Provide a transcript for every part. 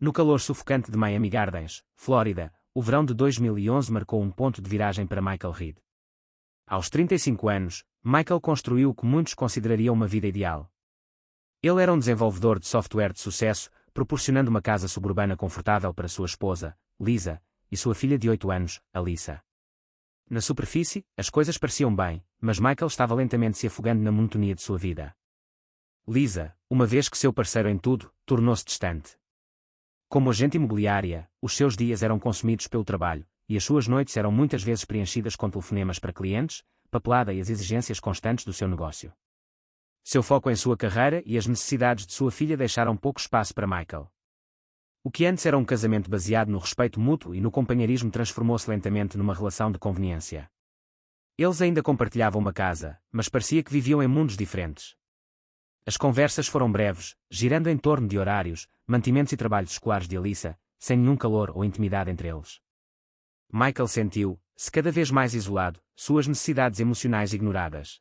No calor sufocante de Miami Gardens, Flórida, o verão de 2011 marcou um ponto de viragem para Michael Reed. Aos 35 anos, Michael construiu o que muitos considerariam uma vida ideal. Ele era um desenvolvedor de software de sucesso, proporcionando uma casa suburbana confortável para sua esposa, Lisa, e sua filha de 8 anos, Alyssa. Na superfície, as coisas pareciam bem, mas Michael estava lentamente se afogando na monotonia de sua vida. Lisa, uma vez que seu parceiro em tudo, tornou-se distante. Como agente imobiliária, os seus dias eram consumidos pelo trabalho, e as suas noites eram muitas vezes preenchidas com telefonemas para clientes, papelada e as exigências constantes do seu negócio. Seu foco em sua carreira e as necessidades de sua filha deixaram pouco espaço para Michael. O que antes era um casamento baseado no respeito mútuo e no companheirismo transformou-se lentamente numa relação de conveniência. Eles ainda compartilhavam uma casa, mas parecia que viviam em mundos diferentes. As conversas foram breves, girando em torno de horários, mantimentos e trabalhos escolares de Alyssa, sem nenhum calor ou intimidade entre eles. Michael sentiu-se cada vez mais isolado, suas necessidades emocionais ignoradas.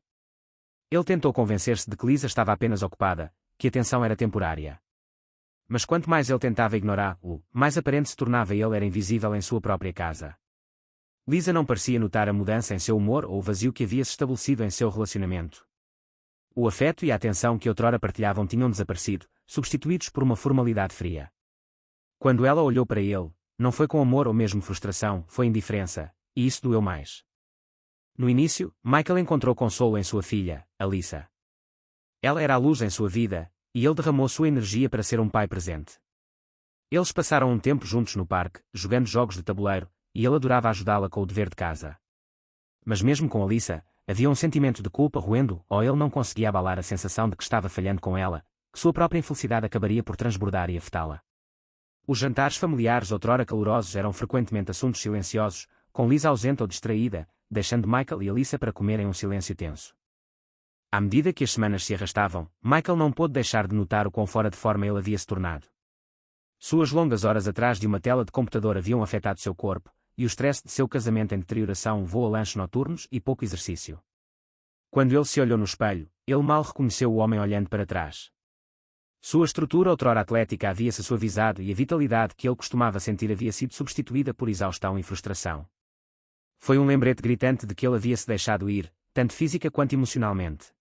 Ele tentou convencer-se de que Lisa estava apenas ocupada, que a tensão era temporária. Mas quanto mais ele tentava ignorá-lo, mais aparente se tornava ele era invisível em sua própria casa. Lisa não parecia notar a mudança em seu humor ou o vazio que havia se estabelecido em seu relacionamento. O afeto e a atenção que outrora partilhavam tinham desaparecido, substituídos por uma formalidade fria. Quando ela olhou para ele, não foi com amor ou mesmo frustração, foi indiferença, e isso doeu mais. No início, Michael encontrou consolo em sua filha, Alyssa. Ela era a luz em sua vida, e ele derramou sua energia para ser um pai presente. Eles passaram um tempo juntos no parque, jogando jogos de tabuleiro, e ele adorava ajudá-la com o dever de casa. Mas mesmo com Alyssa, havia um sentimento de culpa roendo, ou ele não conseguia abalar a sensação de que estava falhando com ela, que sua própria infelicidade acabaria por transbordar e afetá-la. Os jantares familiares outrora calorosos eram frequentemente assuntos silenciosos, com Lisa ausente ou distraída, deixando Michael e Alyssa para comerem um silêncio tenso. À medida que as semanas se arrastavam, Michael não pôde deixar de notar o quão fora de forma ele havia se tornado. Suas longas horas atrás de uma tela de computador haviam afetado seu corpo, e o stress de seu casamento em deterioração levou a lanches noturnos e pouco exercício. Quando ele se olhou no espelho, ele mal reconheceu o homem olhando para trás. Sua estrutura outrora atlética havia-se suavizado e a vitalidade que ele costumava sentir havia sido substituída por exaustão e frustração. Foi um lembrete gritante de que ele havia se deixado ir, tanto física quanto emocionalmente.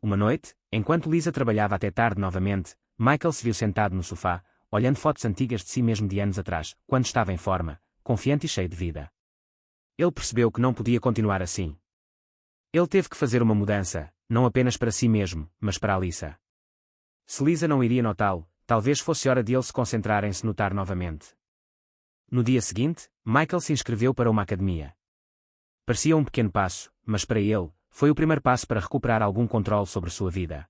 Uma noite, enquanto Lisa trabalhava até tarde novamente, Michael se viu sentado no sofá, olhando fotos antigas de si mesmo de anos atrás, quando estava em forma, confiante e cheio de vida. Ele percebeu que não podia continuar assim. Ele teve que fazer uma mudança, não apenas para si mesmo, mas para Alyssa. Se Lisa não iria notá-lo, talvez fosse hora de ele se concentrar em se notar novamente. No dia seguinte, Michael se inscreveu para uma academia. Parecia um pequeno passo, mas para ele, foi o primeiro passo para recuperar algum controle sobre sua vida.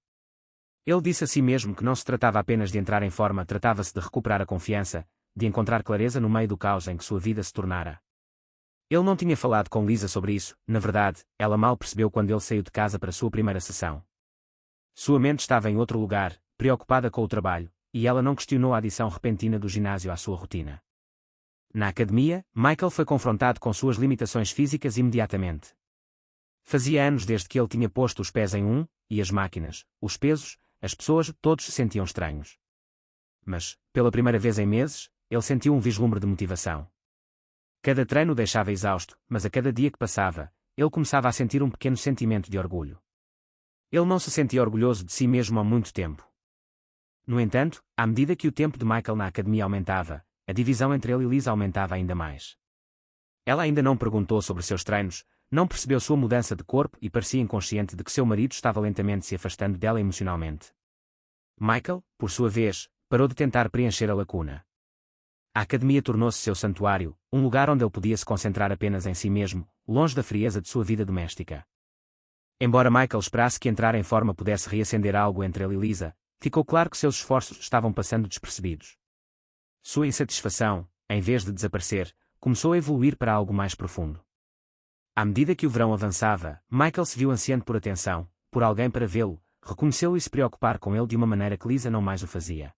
Ele disse a si mesmo que não se tratava apenas de entrar em forma, tratava-se de recuperar a confiança, de encontrar clareza no meio do caos em que sua vida se tornara. Ele não tinha falado com Lisa sobre isso, na verdade, ela mal percebeu quando ele saiu de casa para sua primeira sessão. Sua mente estava em outro lugar, preocupada com o trabalho, e ela não questionou a adição repentina do ginásio à sua rotina. Na academia, Michael foi confrontado com suas limitações físicas imediatamente. Fazia anos desde que ele tinha posto os pés em e as máquinas, os pesos, as pessoas, todos se sentiam estranhos. Mas, pela primeira vez em meses, ele sentiu um vislumbre de motivação. Cada treino o deixava exausto, mas a cada dia que passava, ele começava a sentir um pequeno sentimento de orgulho. Ele não se sentia orgulhoso de si mesmo há muito tempo. No entanto, à medida que o tempo de Michael na academia aumentava, a divisão entre ele e Lisa aumentava ainda mais. Ela ainda não perguntou sobre seus treinos, não percebeu sua mudança de corpo e parecia inconsciente de que seu marido estava lentamente se afastando dela emocionalmente. Michael, por sua vez, parou de tentar preencher a lacuna. A academia tornou-se seu santuário, um lugar onde ele podia se concentrar apenas em si mesmo, longe da frieza de sua vida doméstica. Embora Michael esperasse que entrar em forma pudesse reacender algo entre ele e Lisa, ficou claro que seus esforços estavam passando despercebidos. Sua insatisfação, em vez de desaparecer, começou a evoluir para algo mais profundo. À medida que o verão avançava, Michael se viu ansiando por atenção, por alguém para vê-lo, reconhecê-lo e se preocupar com ele de uma maneira que Lisa não mais o fazia.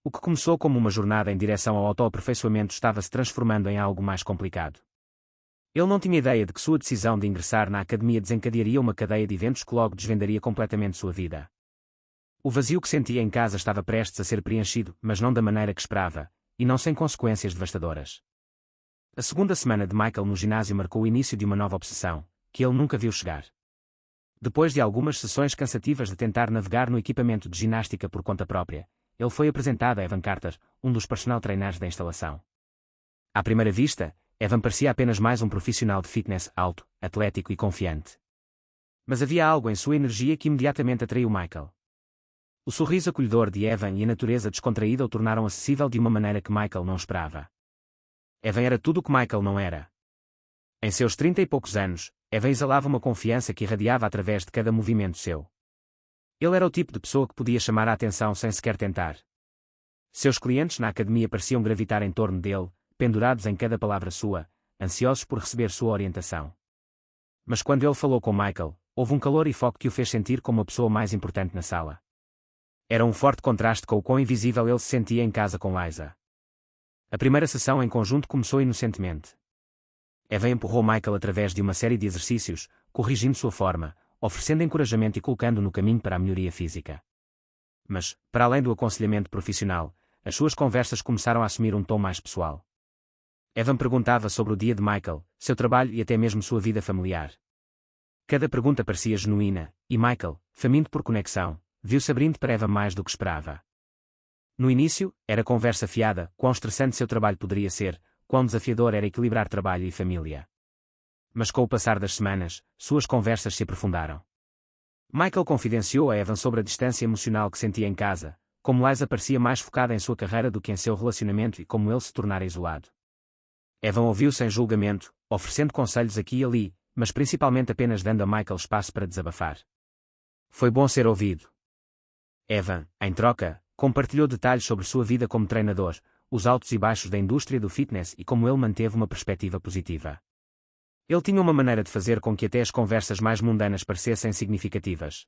O que começou como uma jornada em direção ao autoaperfeiçoamento estava se transformando em algo mais complicado. Ele não tinha ideia de que sua decisão de ingressar na academia desencadearia uma cadeia de eventos que logo desvendaria completamente sua vida. O vazio que sentia em casa estava prestes a ser preenchido, mas não da maneira que esperava, e não sem consequências devastadoras. A segunda semana de Michael no ginásio marcou o início de uma nova obsessão, que ele nunca viu chegar. Depois de algumas sessões cansativas de tentar navegar no equipamento de ginástica por conta própria, ele foi apresentado a Evan Carter, um dos personal trainers da instalação. À primeira vista, Evan parecia apenas mais um profissional de fitness alto, atlético e confiante. Mas havia algo em sua energia que imediatamente atraiu Michael. O sorriso acolhedor de Evan e a natureza descontraída o tornaram acessível de uma maneira que Michael não esperava. Evan era tudo o que Michael não era. Em seus 30 e poucos anos, Evan exalava uma confiança que irradiava através de cada movimento seu. Ele era o tipo de pessoa que podia chamar a atenção sem sequer tentar. Seus clientes na academia pareciam gravitar em torno dele, pendurados em cada palavra sua, ansiosos por receber sua orientação. Mas quando ele falou com Michael, houve um calor e foco que o fez sentir como a pessoa mais importante na sala. Era um forte contraste com o quão invisível ele se sentia em casa com Liza. A primeira sessão em conjunto começou inocentemente. Evan empurrou Michael através de uma série de exercícios, corrigindo sua forma, oferecendo encorajamento e colocando no caminho para a melhoria física. Mas, para além do aconselhamento profissional, as suas conversas começaram a assumir um tom mais pessoal. Evan perguntava sobre o dia de Michael, seu trabalho e até mesmo sua vida familiar. Cada pergunta parecia genuína, e Michael, faminto por conexão, viu-se abrindo para Evan mais do que esperava. No início, era conversa fiada, quão estressante seu trabalho poderia ser, quão desafiador era equilibrar trabalho e família. Mas com o passar das semanas, suas conversas se aprofundaram. Michael confidenciou a Evan sobre a distância emocional que sentia em casa, como Liza parecia mais focada em sua carreira do que em seu relacionamento e como ele se tornara isolado. Evan ouviu sem julgamento, oferecendo conselhos aqui e ali, mas principalmente apenas dando a Michael espaço para desabafar. Foi bom ser ouvido. Evan, em troca, compartilhou detalhes sobre sua vida como treinador, os altos e baixos da indústria do fitness e como ele manteve uma perspectiva positiva. Ele tinha uma maneira de fazer com que até as conversas mais mundanas parecessem significativas.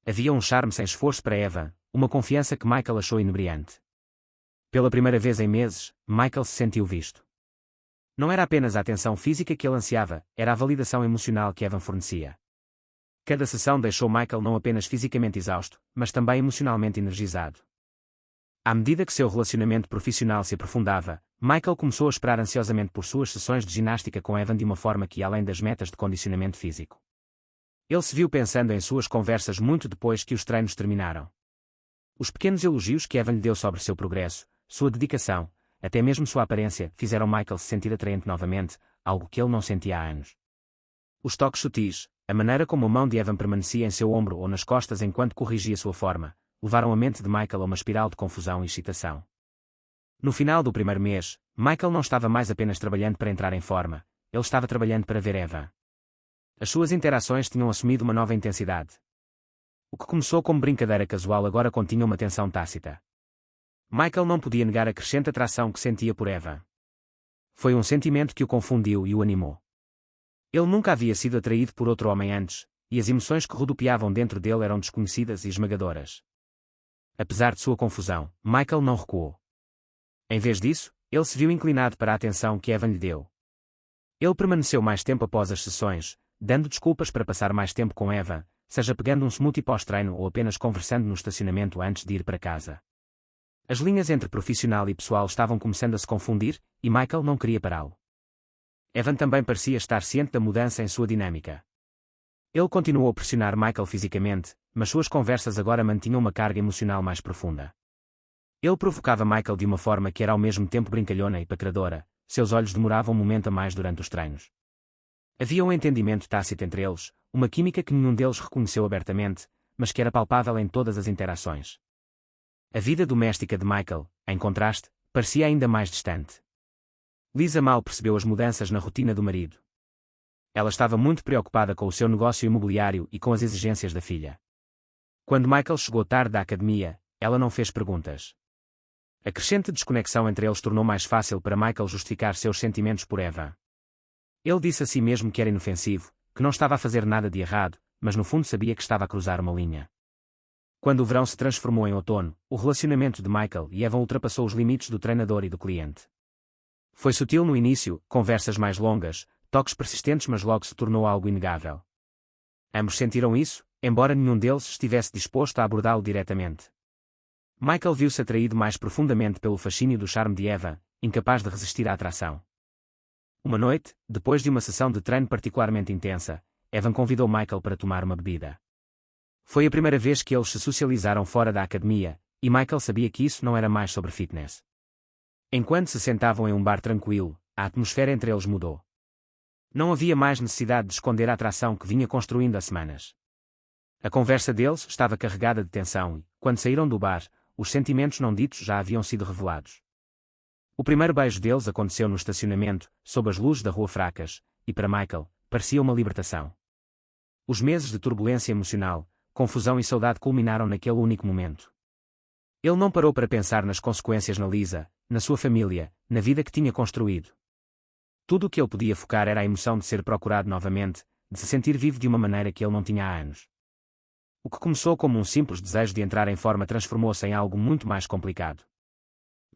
Havia um charme sem esforço para Evan, uma confiança que Michael achou inebriante. Pela primeira vez em meses, Michael se sentiu visto. Não era apenas a atenção física que ele ansiava, era a validação emocional que Evan fornecia. Cada sessão deixou Michael não apenas fisicamente exausto, mas também emocionalmente energizado. À medida que seu relacionamento profissional se aprofundava, Michael começou a esperar ansiosamente por suas sessões de ginástica com Evan de uma forma que ia além das metas de condicionamento físico. Ele se viu pensando em suas conversas muito depois que os treinos terminaram. Os pequenos elogios que Evan lhe deu sobre seu progresso, sua dedicação, até mesmo sua aparência, fizeram Michael se sentir atraente novamente, algo que ele não sentia há anos. Os toques sutis, a maneira como a mão de Evan permanecia em seu ombro ou nas costas enquanto corrigia sua forma, levaram a mente de Michael a uma espiral de confusão e excitação. No final do primeiro mês, Michael não estava mais apenas trabalhando para entrar em forma, ele estava trabalhando para ver Evan. As suas interações tinham assumido uma nova intensidade. O que começou como brincadeira casual agora continha uma tensão tácita. Michael não podia negar a crescente atração que sentia por Evan. Foi um sentimento que o confundiu e o animou. Ele nunca havia sido atraído por outro homem antes, e as emoções que rodopiavam dentro dele eram desconhecidas e esmagadoras. Apesar de sua confusão, Michael não recuou. Em vez disso, ele se viu inclinado para a atenção que Evan lhe deu. Ele permaneceu mais tempo após as sessões, dando desculpas para passar mais tempo com Evan, seja pegando um smoothie pós-treino ou apenas conversando no estacionamento antes de ir para casa. As linhas entre profissional e pessoal estavam começando a se confundir, e Michael não queria pará-lo. Evan também parecia estar ciente da mudança em sua dinâmica. Ele continuou a pressionar Michael fisicamente, mas suas conversas agora mantinham uma carga emocional mais profunda. Ele provocava Michael de uma forma que era ao mesmo tempo brincalhona e paqueradora, seus olhos demoravam um momento a mais durante os treinos. Havia um entendimento tácito entre eles, uma química que nenhum deles reconheceu abertamente, mas que era palpável em todas as interações. A vida doméstica de Michael, em contraste, parecia ainda mais distante. Liza mal percebeu as mudanças na rotina do marido. Ela estava muito preocupada com o seu negócio imobiliário e com as exigências da filha. Quando Michael chegou tarde da academia, ela não fez perguntas. A crescente desconexão entre eles tornou mais fácil para Michael justificar seus sentimentos por Evan. Ele disse a si mesmo que era inofensivo, que não estava a fazer nada de errado, mas no fundo sabia que estava a cruzar uma linha. Quando o verão se transformou em outono, o relacionamento de Michael e Evan ultrapassou os limites do treinador e do cliente. Foi sutil no início, conversas mais longas, toques persistentes, mas logo se tornou algo inegável. Ambos sentiram isso, embora nenhum deles estivesse disposto a abordá-lo diretamente. Michael viu-se atraído mais profundamente pelo fascínio do charme de Eva, incapaz de resistir à atração. Uma noite, depois de uma sessão de treino particularmente intensa, Evan convidou Michael para tomar uma bebida. Foi a primeira vez que eles se socializaram fora da academia, e Michael sabia que isso não era mais sobre fitness. Enquanto se sentavam em um bar tranquilo, a atmosfera entre eles mudou. Não havia mais necessidade de esconder a atração que vinha construindo há semanas. A conversa deles estava carregada de tensão e, quando saíram do bar, os sentimentos não ditos já haviam sido revelados. O primeiro beijo deles aconteceu no estacionamento, sob as luzes da rua fracas, e para Michael, parecia uma libertação. Os meses de turbulência emocional, confusão e saudade culminaram naquele único momento. Ele não parou para pensar nas consequências na Lisa, na sua família, na vida que tinha construído. Tudo o que ele podia focar era a emoção de ser procurado novamente, de se sentir vivo de uma maneira que ele não tinha há anos. O que começou como um simples desejo de entrar em forma transformou-se em algo muito mais complicado.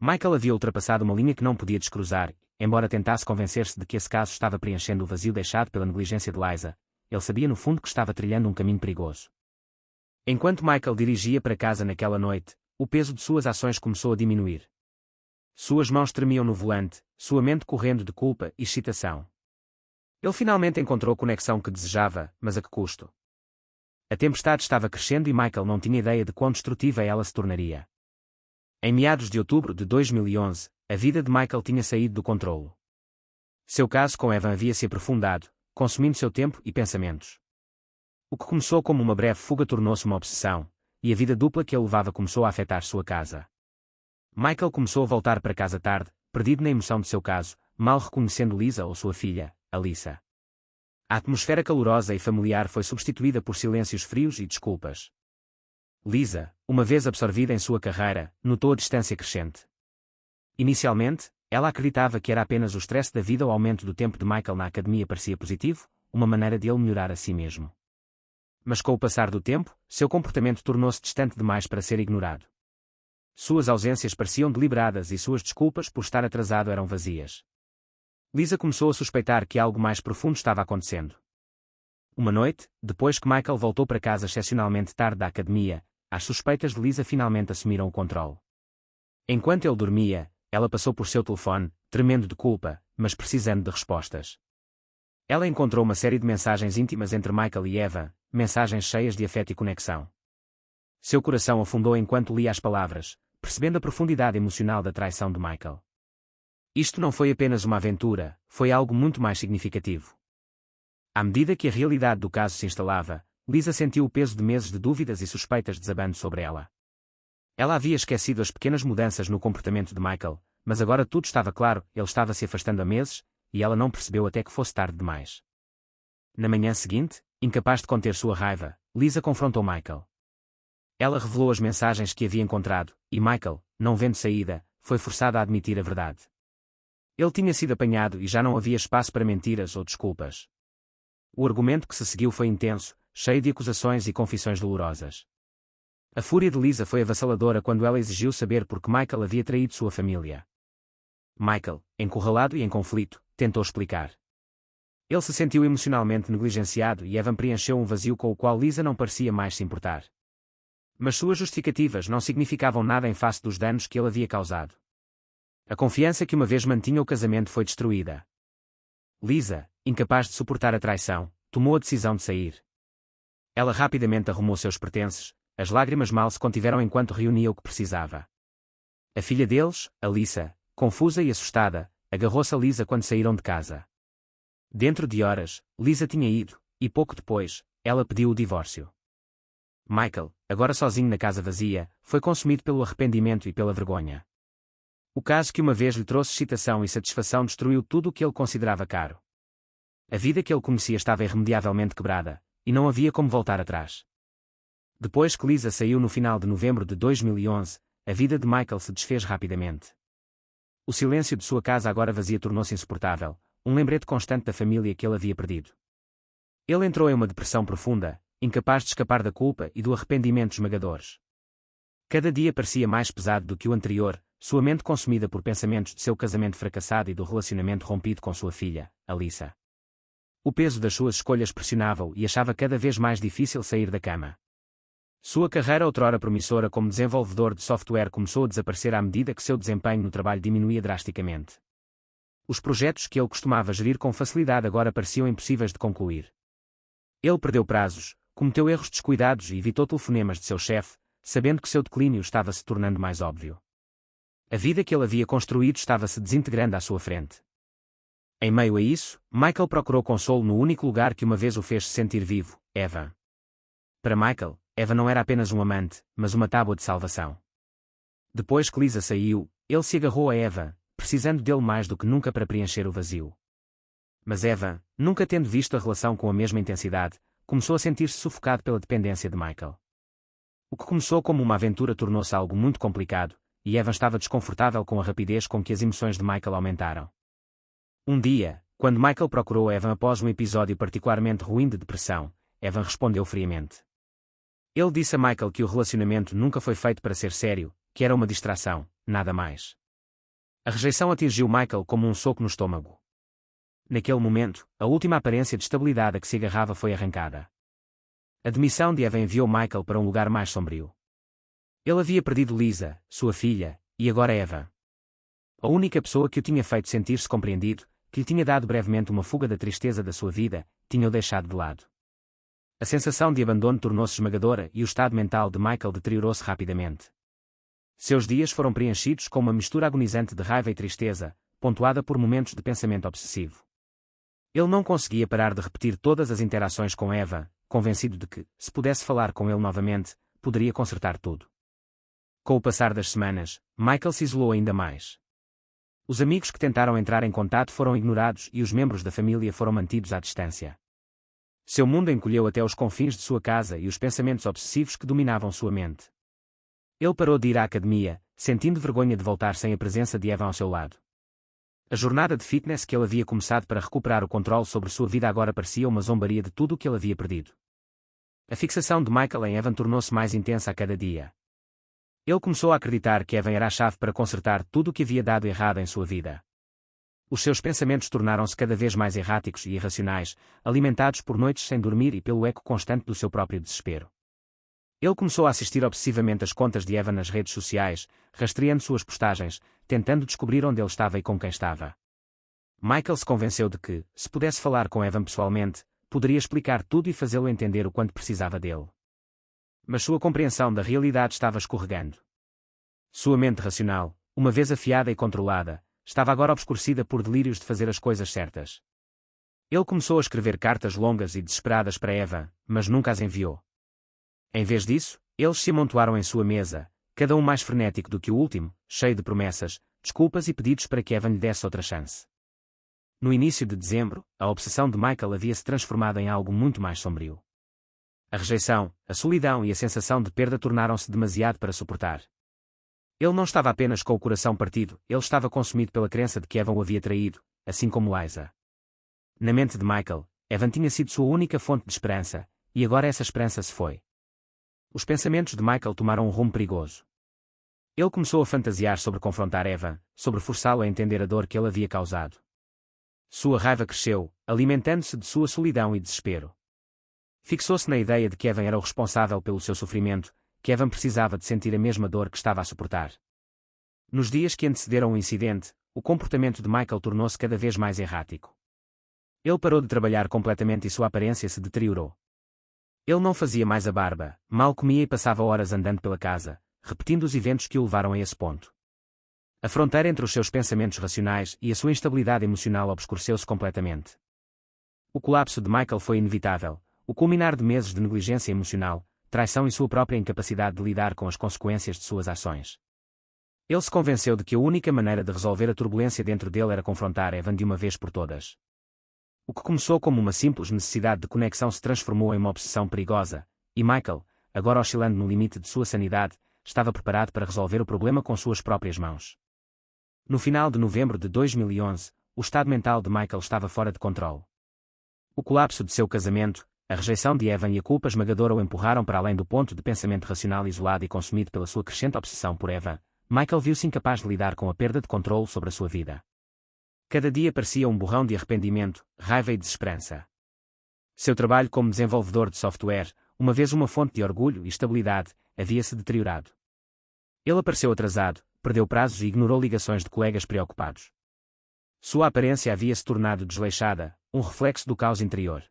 Michael havia ultrapassado uma linha que não podia descruzar, embora tentasse convencer-se de que esse caso estava preenchendo o vazio deixado pela negligência de Liza, ele sabia no fundo que estava trilhando um caminho perigoso. Enquanto Michael dirigia para casa naquela noite, o peso de suas ações começou a diminuir. Suas mãos tremiam no volante, sua mente correndo de culpa e excitação. Ele finalmente encontrou a conexão que desejava, mas a que custo? A tempestade estava crescendo e Michael não tinha ideia de quão destrutiva ela se tornaria. Em meados de outubro de 2011, a vida de Michael tinha saído do controlo. Seu caso com Evan havia se aprofundado, consumindo seu tempo e pensamentos. O que começou como uma breve fuga tornou-se uma obsessão, e a vida dupla que ele levava começou a afetar sua casa. Michael começou a voltar para casa tarde, perdido na emoção de seu caso, mal reconhecendo Lisa ou sua filha, Alyssa. A atmosfera calorosa e familiar foi substituída por silêncios frios e desculpas. Lisa, uma vez absorvida em sua carreira, notou a distância crescente. Inicialmente, ela acreditava que era apenas o stress da vida ou o aumento do tempo de Michael na academia parecia positivo, uma maneira de ele melhorar a si mesmo. Mas com o passar do tempo, seu comportamento tornou-se distante demais para ser ignorado. Suas ausências pareciam deliberadas e suas desculpas por estar atrasado eram vazias. Lisa começou a suspeitar que algo mais profundo estava acontecendo. Uma noite, depois que Michael voltou para casa excepcionalmente tarde da academia, as suspeitas de Lisa finalmente assumiram o controle. Enquanto ele dormia, ela passou por seu telefone, tremendo de culpa, mas precisando de respostas. Ela encontrou uma série de mensagens íntimas entre Michael e Eva, mensagens cheias de afeto e conexão. Seu coração afundou enquanto lia as palavras, percebendo a profundidade emocional da traição de Michael. Isto não foi apenas uma aventura, foi algo muito mais significativo. À medida que a realidade do caso se instalava, Lisa sentiu o peso de meses de dúvidas e suspeitas desabando sobre ela. Ela havia esquecido as pequenas mudanças no comportamento de Michael, mas agora tudo estava claro, ele estava se afastando há meses, e ela não percebeu até que fosse tarde demais. Na manhã seguinte, incapaz de conter sua raiva, Lisa confrontou Michael. Ela revelou as mensagens que havia encontrado, e Michael, não vendo saída, foi forçado a admitir a verdade. Ele tinha sido apanhado e já não havia espaço para mentiras ou desculpas. O argumento que se seguiu foi intenso, cheio de acusações e confissões dolorosas. A fúria de Lisa foi avassaladora quando ela exigiu saber por que Michael havia traído sua família. Michael, encurralado e em conflito, tentou explicar. Ele se sentiu emocionalmente negligenciado e Evan preencheu um vazio com o qual Lisa não parecia mais se importar. Mas suas justificativas não significavam nada em face dos danos que ele havia causado. A confiança que uma vez mantinha o casamento foi destruída. Lisa, incapaz de suportar a traição, tomou a decisão de sair. Ela rapidamente arrumou seus pertences, as lágrimas mal se contiveram enquanto reunia o que precisava. A filha deles, Alyssa, confusa e assustada, agarrou-se a Lisa quando saíram de casa. Dentro de horas, Lisa tinha ido, e pouco depois, ela pediu o divórcio. Michael, agora sozinho na casa vazia, foi consumido pelo arrependimento e pela vergonha. O caso que uma vez lhe trouxe excitação e satisfação destruiu tudo o que ele considerava caro. A vida que ele conhecia estava irremediavelmente quebrada, e não havia como voltar atrás. Depois que Lisa saiu no final de novembro de 2011, a vida de Michael se desfez rapidamente. O silêncio de sua casa agora vazia tornou-se insuportável, um lembrete constante da família que ele havia perdido. Ele entrou em uma depressão profunda, incapaz de escapar da culpa e do arrependimento esmagadores. Cada dia parecia mais pesado do que o anterior, sua mente consumida por pensamentos de seu casamento fracassado e do relacionamento rompido com sua filha, Alyssa. O peso das suas escolhas pressionava-o e achava cada vez mais difícil sair da cama. Sua carreira outrora promissora como desenvolvedor de software começou a desaparecer à medida que seu desempenho no trabalho diminuía drasticamente. Os projetos que ele costumava gerir com facilidade agora pareciam impossíveis de concluir. Ele perdeu prazos, cometeu erros descuidados e evitou telefonemas de seu chefe, sabendo que seu declínio estava se tornando mais óbvio. A vida que ele havia construído estava se desintegrando à sua frente. Em meio a isso, Michael procurou consolo no único lugar que uma vez o fez se sentir vivo, Eva. Para Michael, Eva não era apenas um amante, mas uma tábua de salvação. Depois que Lisa saiu, ele se agarrou a Eva, precisando dele mais do que nunca para preencher o vazio. Mas Eva, nunca tendo visto a relação com a mesma intensidade, começou a sentir-se sufocado pela dependência de Michael. O que começou como uma aventura tornou-se algo muito complicado, e Evan estava desconfortável com a rapidez com que as emoções de Michael aumentaram. Um dia, quando Michael procurou Evan após um episódio particularmente ruim de depressão, Evan respondeu friamente. Ele disse a Michael que o relacionamento nunca foi feito para ser sério, que era uma distração, nada mais. A rejeição atingiu Michael como um soco no estômago. Naquele momento, a última aparência de estabilidade a que se agarrava foi arrancada. A demissão de Eva enviou Michael para um lugar mais sombrio. Ele havia perdido Lisa, sua filha, e agora Eva. A única pessoa que o tinha feito sentir-se compreendido, que lhe tinha dado brevemente uma fuga da tristeza da sua vida, tinha-o deixado de lado. A sensação de abandono tornou-se esmagadora e o estado mental de Michael deteriorou-se rapidamente. Seus dias foram preenchidos com uma mistura agonizante de raiva e tristeza, pontuada por momentos de pensamento obsessivo. Ele não conseguia parar de repetir todas as interações com Eva, convencido de que, se pudesse falar com ele novamente, poderia consertar tudo. Com o passar das semanas, Michael se isolou ainda mais. Os amigos que tentaram entrar em contato foram ignorados e os membros da família foram mantidos à distância. Seu mundo encolheu até os confins de sua casa e os pensamentos obsessivos que dominavam sua mente. Ele parou de ir à academia, sentindo vergonha de voltar sem a presença de Eva ao seu lado. A jornada de fitness que ele havia começado para recuperar o controle sobre sua vida agora parecia uma zombaria de tudo o que ele havia perdido. A fixação de Michael em Evan tornou-se mais intensa a cada dia. Ele começou a acreditar que Evan era a chave para consertar tudo o que havia dado errado em sua vida. Os seus pensamentos tornaram-se cada vez mais erráticos e irracionais, alimentados por noites sem dormir e pelo eco constante do seu próprio desespero. Ele começou a assistir obsessivamente às contas de Evan nas redes sociais, rastreando suas postagens, tentando descobrir onde ele estava e com quem estava. Michael se convenceu de que, se pudesse falar com Evan pessoalmente, poderia explicar tudo e fazê-lo entender o quanto precisava dele. Mas sua compreensão da realidade estava escorregando. Sua mente racional, uma vez afiada e controlada, estava agora obscurecida por delírios de fazer as coisas certas. Ele começou a escrever cartas longas e desesperadas para Eva, mas nunca as enviou. Em vez disso, eles se amontoaram em sua mesa, cada um mais frenético do que o último, cheio de promessas, desculpas e pedidos para que Evan lhe desse outra chance. No início de dezembro, a obsessão de Michael havia se transformado em algo muito mais sombrio. A rejeição, a solidão e a sensação de perda tornaram-se demasiado para suportar. Ele não estava apenas com o coração partido, ele estava consumido pela crença de que Evan o havia traído, assim como Lisa. Na mente de Michael, Evan tinha sido sua única fonte de esperança, e agora essa esperança se foi. Os pensamentos de Michael tomaram um rumo perigoso. Ele começou a fantasiar sobre confrontar Evan, sobre forçá-lo a entender a dor que ele havia causado. Sua raiva cresceu, alimentando-se de sua solidão e desespero. Fixou-se na ideia de que Evan era o responsável pelo seu sofrimento, que Evan precisava de sentir a mesma dor que estava a suportar. Nos dias que antecederam o incidente, o comportamento de Michael tornou-se cada vez mais errático. Ele parou de trabalhar completamente e sua aparência se deteriorou. Ele não fazia mais a barba, mal comia e passava horas andando pela casa, repetindo os eventos que o levaram a esse ponto. A fronteira entre os seus pensamentos racionais e a sua instabilidade emocional obscureceu-se completamente. O colapso de Michael foi inevitável, o culminar de meses de negligência emocional, traição e sua própria incapacidade de lidar com as consequências de suas ações. Ele se convenceu de que a única maneira de resolver a turbulência dentro dele era confrontar Evan de uma vez por todas. O que começou como uma simples necessidade de conexão se transformou em uma obsessão perigosa, e Michael, agora oscilando no limite de sua sanidade, estava preparado para resolver o problema com suas próprias mãos. No final de novembro de 2011, o estado mental de Michael estava fora de controle. O colapso de seu casamento, a rejeição de Evan e a culpa esmagadora o empurraram para além do ponto de pensamento racional isolado e consumido pela sua crescente obsessão por Evan. Michael viu-se incapaz de lidar com a perda de controle sobre a sua vida. Cada dia parecia um borrão de arrependimento, raiva e desesperança. Seu trabalho como desenvolvedor de software, uma vez uma fonte de orgulho e estabilidade, havia-se deteriorado. Ele apareceu atrasado, perdeu prazos e ignorou ligações de colegas preocupados. Sua aparência havia se tornado desleixada, um reflexo do caos interior.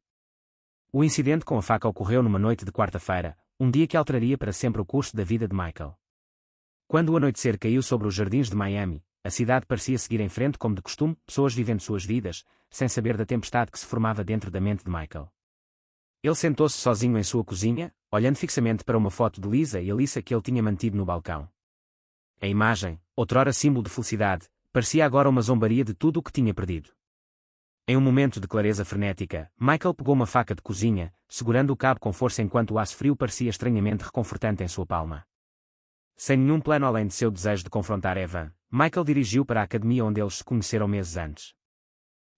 O incidente com a faca ocorreu numa noite de quarta-feira, um dia que alteraria para sempre o curso da vida de Michael. Quando o anoitecer caiu sobre os jardins de Miami, a cidade parecia seguir em frente como de costume, pessoas vivendo suas vidas, sem saber da tempestade que se formava dentro da mente de Michael. Ele sentou-se sozinho em sua cozinha, olhando fixamente para uma foto de Lisa e Alyssa que ele tinha mantido no balcão. A imagem, outrora símbolo de felicidade, parecia agora uma zombaria de tudo o que tinha perdido. Em um momento de clareza frenética, Michael pegou uma faca de cozinha, segurando o cabo com força enquanto o aço frio parecia estranhamente reconfortante em sua palma. Sem nenhum plano além de seu desejo de confrontar Evan, Michael dirigiu para a academia onde eles se conheceram meses antes.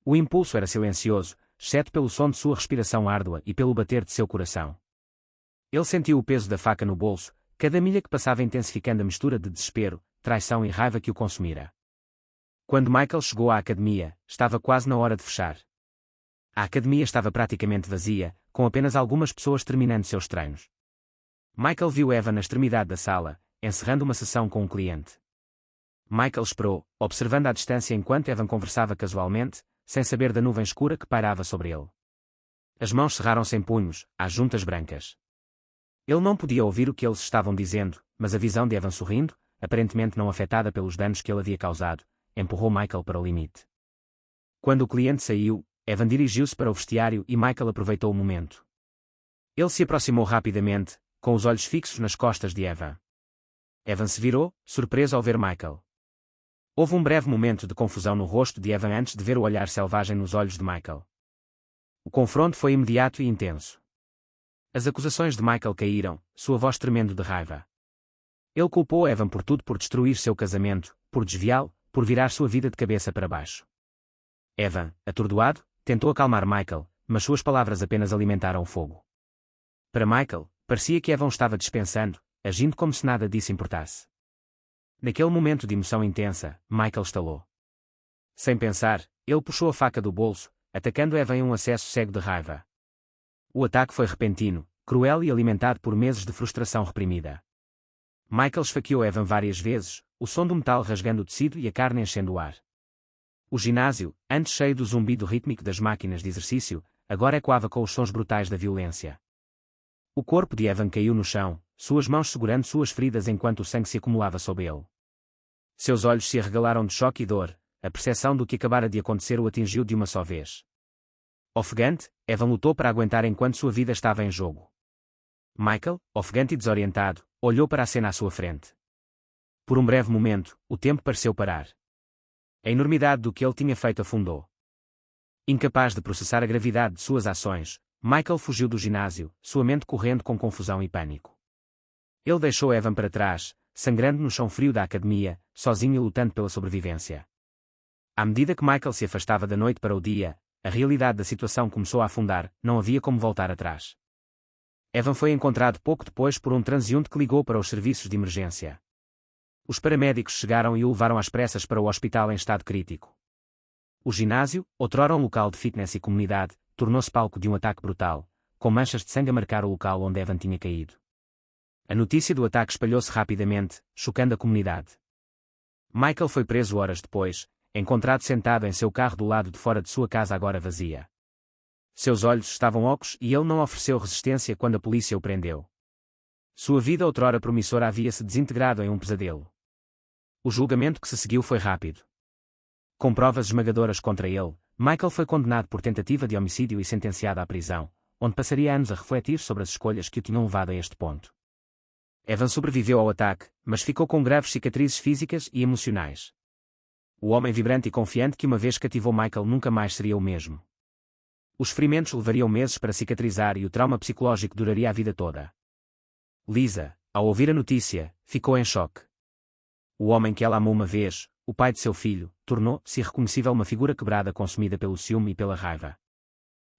O impulso era silencioso, exceto pelo som de sua respiração árdua e pelo bater de seu coração. Ele sentiu o peso da faca no bolso, cada milha que passava intensificando a mistura de desespero, traição e raiva que o consumira. Quando Michael chegou à academia, estava quase na hora de fechar. A academia estava praticamente vazia, com apenas algumas pessoas terminando seus treinos. Michael viu Evan na extremidade da sala, encerrando uma sessão com um cliente. Michael esperou, observando à distância enquanto Evan conversava casualmente, sem saber da nuvem escura que pairava sobre ele. As mãos cerraram-se em punhos, às juntas brancas. Ele não podia ouvir o que eles estavam dizendo, mas a visão de Evan sorrindo, aparentemente não afetada pelos danos que ele havia causado, empurrou Michael para o limite. Quando o cliente saiu, Evan dirigiu-se para o vestiário e Michael aproveitou o momento. Ele se aproximou rapidamente, com os olhos fixos nas costas de Evan. Evan se virou, surpreso ao ver Michael. Houve um breve momento de confusão no rosto de Evan antes de ver o olhar selvagem nos olhos de Michael. O confronto foi imediato e intenso. As acusações de Michael caíram, sua voz tremendo de raiva. Ele culpou Evan por tudo, por destruir seu casamento, por desviá-lo, por virar sua vida de cabeça para baixo. Evan, atordoado, tentou acalmar Michael, mas suas palavras apenas alimentaram o fogo. Para Michael, parecia que Evan estava dispensando, agindo como se nada disso importasse. Naquele momento de emoção intensa, Michael estalou. Sem pensar, ele puxou a faca do bolso, atacando Evan em um acesso cego de raiva. O ataque foi repentino, cruel e alimentado por meses de frustração reprimida. Michael esfaqueou Evan várias vezes, o som do metal rasgando o tecido e a carne enchendo o ar. O ginásio, antes cheio do zumbido rítmico das máquinas de exercício, agora ecoava com os sons brutais da violência. O corpo de Evan caiu no chão, suas mãos segurando suas feridas enquanto o sangue se acumulava sob ele. Seus olhos se arregalaram de choque e dor, a percepção do que acabara de acontecer o atingiu de uma só vez. Ofegante, Evan lutou para aguentar enquanto sua vida estava em jogo. Michael, ofegante e desorientado, olhou para a cena à sua frente. Por um breve momento, o tempo pareceu parar. A enormidade do que ele tinha feito afundou. Incapaz de processar a gravidade de suas ações, Michael fugiu do ginásio, sua mente correndo com confusão e pânico. Ele deixou Evan para trás, sangrando no chão frio da academia, sozinho e lutando pela sobrevivência. À medida que Michael se afastava da noite para o dia, a realidade da situação começou a afundar, não havia como voltar atrás. Evan foi encontrado pouco depois por um transeunte que ligou para os serviços de emergência. Os paramédicos chegaram e o levaram às pressas para o hospital em estado crítico. O ginásio, outrora um local de fitness e comunidade, tornou-se palco de um ataque brutal, com manchas de sangue a marcar o local onde Evan tinha caído. A notícia do ataque espalhou-se rapidamente, chocando a comunidade. Michael foi preso horas depois, encontrado sentado em seu carro do lado de fora de sua casa agora vazia. Seus olhos estavam ocos e ele não ofereceu resistência quando a polícia o prendeu. Sua vida outrora promissora havia-se desintegrado em um pesadelo. O julgamento que se seguiu foi rápido. Com provas esmagadoras contra ele, Michael foi condenado por tentativa de homicídio e sentenciado à prisão, onde passaria anos a refletir sobre as escolhas que o tinham levado a este ponto. Evan sobreviveu ao ataque, mas ficou com graves cicatrizes físicas e emocionais. O homem vibrante e confiante que uma vez cativou Michael nunca mais seria o mesmo. Os ferimentos levariam meses para cicatrizar e o trauma psicológico duraria a vida toda. Lisa, ao ouvir a notícia, ficou em choque. O homem que ela amou uma vez, o pai de seu filho, tornou-se irreconhecível, uma figura quebrada consumida pelo ciúme e pela raiva.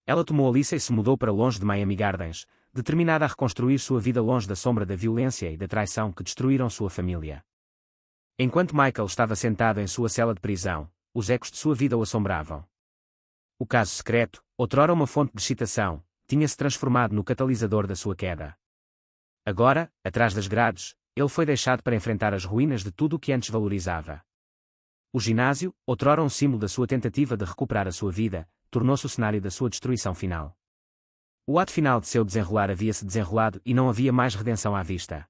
Ela tomou Alyssa e se mudou para longe de Miami Gardens, determinada a reconstruir sua vida longe da sombra da violência e da traição que destruíram sua família. Enquanto Michael estava sentado em sua cela de prisão, os ecos de sua vida o assombravam. O caso secreto, outrora uma fonte de excitação, tinha-se transformado no catalisador da sua queda. Agora, atrás das grades, ele foi deixado para enfrentar as ruínas de tudo o que antes valorizava. O ginásio, outrora um símbolo da sua tentativa de recuperar a sua vida, tornou-se o cenário da sua destruição final. O ato final de seu desenrolar havia-se desenrolado e não havia mais redenção à vista.